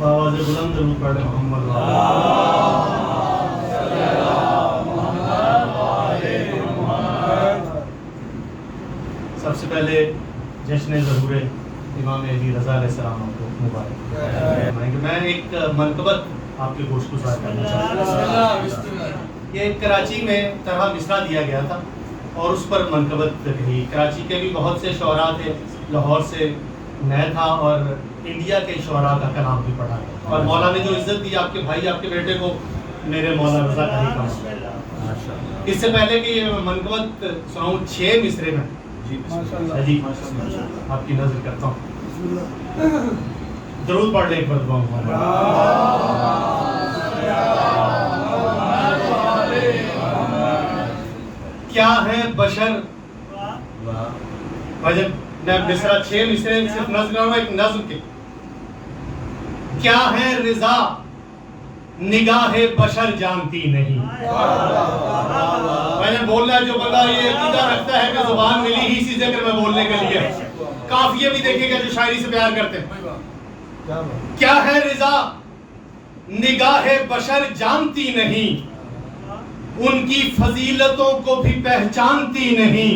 आवाज़ बुलंद रूप पढ़ मोहम्मद। सबसे पहले जश्न ज़हूर इमाम अली रज़ा अलैहिस्सलाम को मुबारक। मैं एक मनकबत आपके गोश गुजार करना चाहता हूँ। ये कराची में तरह मिसरा दिया गया था और उस पर मनकबत कही। कराची के भी बहुत से शोरा थे, लाहौर से मैं था और इंडिया के शोरा का कलाम भी पढ़ा और मौला ने जो इज्जत दी आपके भाई आपके बेटे को, मेरे मौला रज़ा का ही काम। इससे पहले कि ये मनकबत सुनाऊं 6 मिसरे में जी आपकी नजर करता हूँ। जरूर पढ़ ले एक बार। क्या है बशर, मैं मिसरा 6 मिसरे सिर्फ नज़र करूंगा एक नज़्म के। क्या है रिजा निगाहे बशर जानती नहीं। मैंने बोलना है जो बंदा ये अकीदा रखता है कि जुबान मिली ही इसी जिक्र में बोलने के लिए, काफिये भी देखिएगा जो शायरी से प्यार करते हैं। क्या है रिजा निगाहे बशर जानती नहीं, उनकी फजीलतों को भी पहचानती नहीं।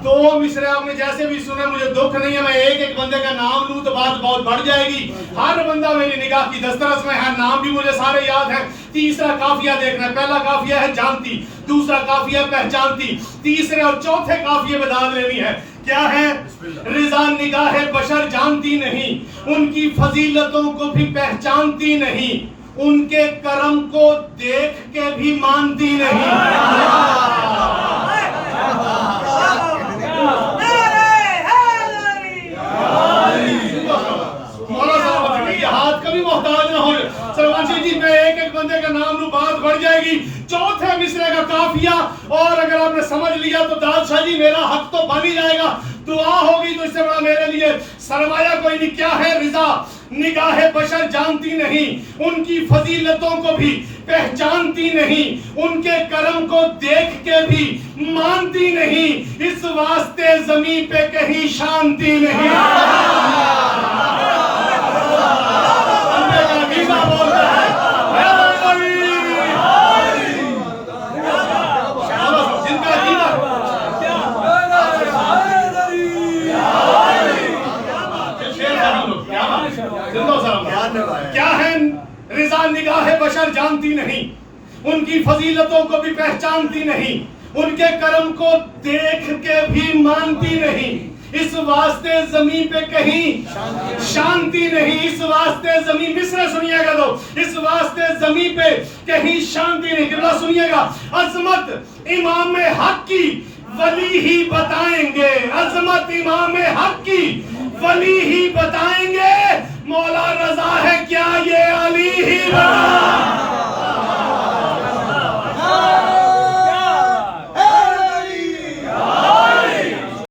2 मिसरे आपने जैसे भी सुने, मुझे दुख नहीं है मैं एक एक बंदे का नाम लूं तो बात बहुत बढ़ जाएगी। हर बंदा मेरी निगाह की दस्तरस में है, नाम भी मुझे सारे याद हैं। तीसरा काफिया देखना है, पहला काफिया है जानती, दूसरा काफिया पहचानती, तीसरे और चौथे काफिये में दाद लेनी है। क्या है रिजा निगाहे बशर जानती नहीं, उनकी फजीलतों को भी पहचानती नहीं, उनके करम को देख के भी मानती नहीं। हाथ कभी मोहताज ना हो। सरवंशी जी मैं एक एक बंदे का नाम लूं बात बढ़ जाएगी। चौथे मिसरे का काफिया, और अगर आपने समझ लिया तो दादशाह जी मेरा हक तो बन ही जाएगा। दुआ होगी तो इससे बड़ा मेरे लिए सरमाया कोई नहीं। क्या है रिजा निगाहे बशर जानती नहीं, उनकी फजीलतों को भी पहचानती नहीं, उनके करम को देख के भी मानती नहीं, इस वास्ते ज़मीन पे कहीं शांति नहीं। क्या है रिजा निगाहे बशर जानती नहीं, उनकी फजीलतों को भी पहचानती नहीं, उनके करम को देख के भी मानती नहीं, इस वास्ते जमीन पे कहीं शांति नहीं। इस वास्ते जमीन, मिसरे सुनिएगा तो, इस वास्ते जमीन पे कहीं शांति नहीं। कितना सुनिएगा, अजमत इमाम हक की वली ही बताएंगे, अजमत इमाम हक की वली ही बताएंगे, मौला रजा है क्या ये अली ही